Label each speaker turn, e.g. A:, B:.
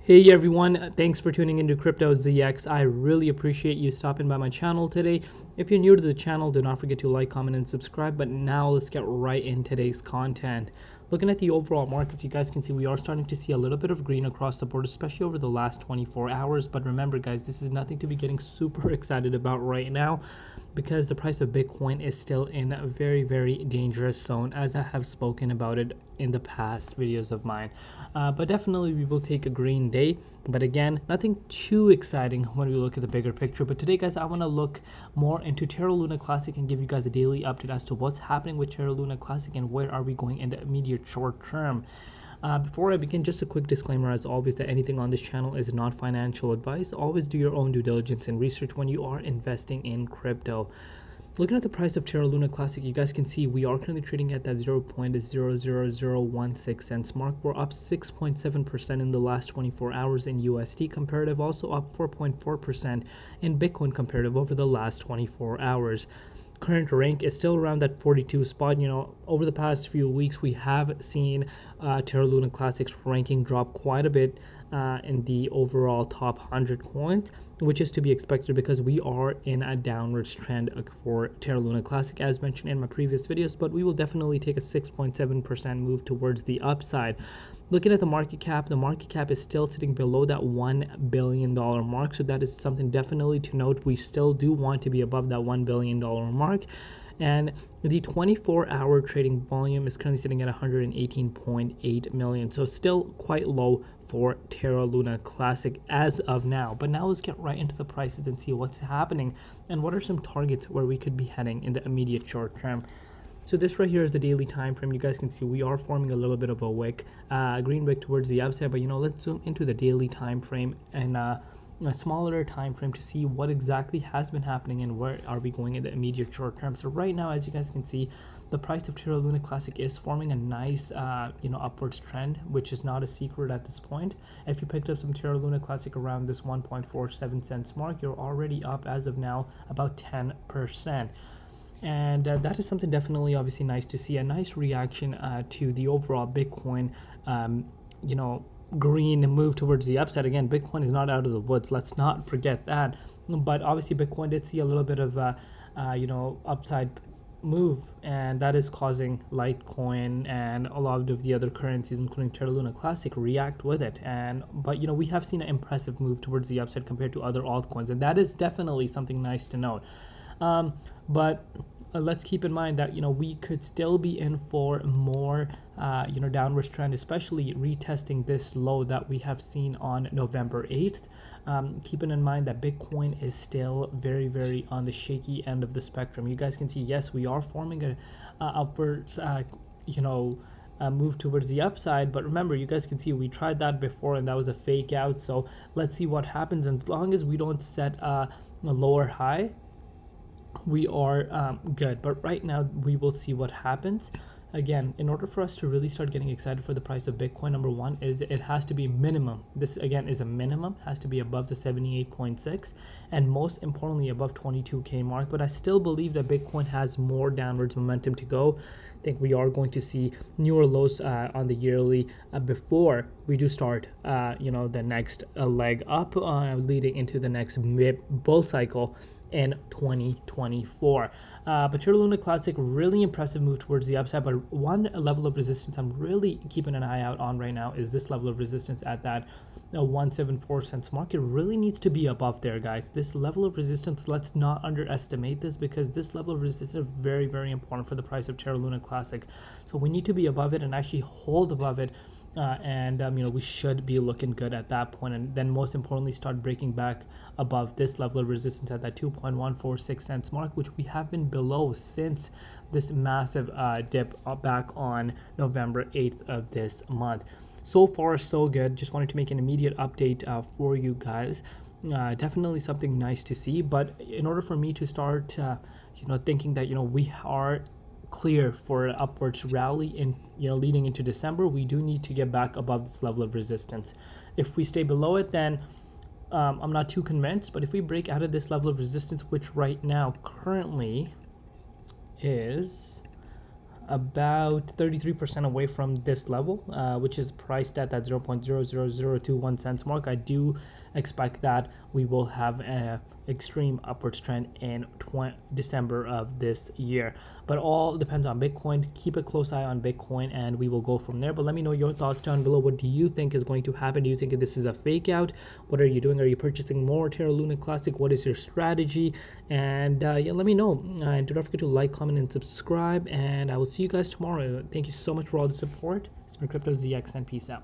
A: Hey everyone, thanks for tuning into Crypto ZX. I really appreciate you stopping by my channel today. If you're new to the channel, do not forget to like, comment, and subscribe. But now let's get right in today's content. Looking at the overall markets, you guys can see we are starting to see a little bit of green across the board, especially over the last 24 hours. But remember guys, this is nothing to be getting super excited about right now, because the price of Bitcoin is still in a very dangerous zone, as I have spoken about it in the past videos of mine. But definitely we will take a green day, but again, nothing too exciting when we look at the bigger picture. But today guys, I want to look more into Terra Luna Classic and give you guys a daily update as to what's happening with Terra Luna Classic and where are we going in the immediate short term. Before I begin, just a quick disclaimer as always that anything on this channel is not financial advice. Always do your own due diligence and research when you are investing in crypto. Looking at the price of Terra Luna Classic, you guys can see we are currently trading at that 0.00016 cents mark. We're up 6.7% in the last 24 hours in USD comparative, also up 4.4% in Bitcoin comparative over the last 24 hours. Current rank is still around that 42 spot. You know, over the past few weeks we have seen Terra Luna Classic's ranking drop quite a bit in the overall top 100 coins, which is to be expected because we are in a downwards trend for Terra Luna Classic as mentioned in my previous videos. But we will definitely take a 6.7% move towards the upside. Looking at the market cap is still sitting below that $1 billion mark, so that is something definitely to note. We still do want to be above that $1 billion mark. And the 24-hour trading volume is currently sitting at 118.8 million, so still quite low for Terra Luna Classic as of now. But now let's get right into the prices and see what's happening and what are some targets where we could be heading in the immediate short term. So this right here is the daily time frame. You guys can see we are forming a little bit of a wick, green wick towards the upside. But you know, let's zoom into the daily time frame and a smaller time frame to see what exactly has been happening and where are we going in the immediate short term. So right now, as you guys can see, the price of Terra Luna Classic is forming a nice upwards trend, which is not a secret at this point. If you picked up some Terra Luna Classic around this 1.47 cents mark, you're already up as of now about 10%. And that is something definitely obviously nice to see, a nice reaction to the overall Bitcoin green move towards the upside. Again, Bitcoin is not out of the woods, let's not forget that. But obviously Bitcoin did see a little bit of upside move, and that is causing Litecoin and a lot of the other currencies including Terra Luna Classic react with it. But we have seen an impressive move towards the upside compared to other altcoins, and that is definitely something nice to note. But let's keep in mind that we could still be in for more downwards trend, especially retesting this low that we have seen on November 8th. Keeping in mind that Bitcoin is still very on the shaky end of the spectrum. You guys can see, yes, we are forming a upwards move towards the upside, but remember, you guys can see we tried that before and that was a fake out. So let's see what happens. And as long as we don't set a lower high, we are good. But right now we will see what happens. Again, in order for us to really start getting excited for the price of Bitcoin, number one is it has to be minimum. This again is a minimum, has to be above the 78.6 and most importantly above 22k mark. But I still believe that Bitcoin has more downwards momentum to go. I think we are going to see newer lows on the yearly before we do start the next leg up leading into the next bull cycle in 2024. But Terra Luna Classic, really impressive move towards the upside. But one level of resistance I'm really keeping an eye out on right now is this level of resistance at that 174 cents mark. It really needs to be above there, guys. This level of resistance, let's not underestimate this, because this level of resistance is very important for the price of Terra Luna Classic. So we need to be above it and actually hold above it, we should be looking good at that point. And then most importantly, start breaking back above this level of resistance at that 2.146 cents mark, which we have been below since this massive dip back on November 8th of this month. So far so good. Just wanted to make an immediate update for you guys. Definitely something nice to see. But in order for me to start thinking that we are clear for an upwards rally in leading into December, we do need to get back above this level of resistance. If we stay below it, then I'm not too convinced. But if we break out of this level of resistance, which right now currently is about 33% away from this level, which is priced at that 0.00021 cents mark. I do expect that we will have an extreme upwards trend in December of this year, but all depends on Bitcoin. Keep a close eye on Bitcoin and we will go from there. But let me know your thoughts down below. What do you think is going to happen? Do you think this is a fake out? What are you doing? Are you purchasing more Terra Luna Classic? What is your strategy? And yeah, let me know. And do not forget to like, comment, and subscribe, and I will see you guys tomorrow. Thank you so much for all the support. It's been Crypto ZX, and peace out.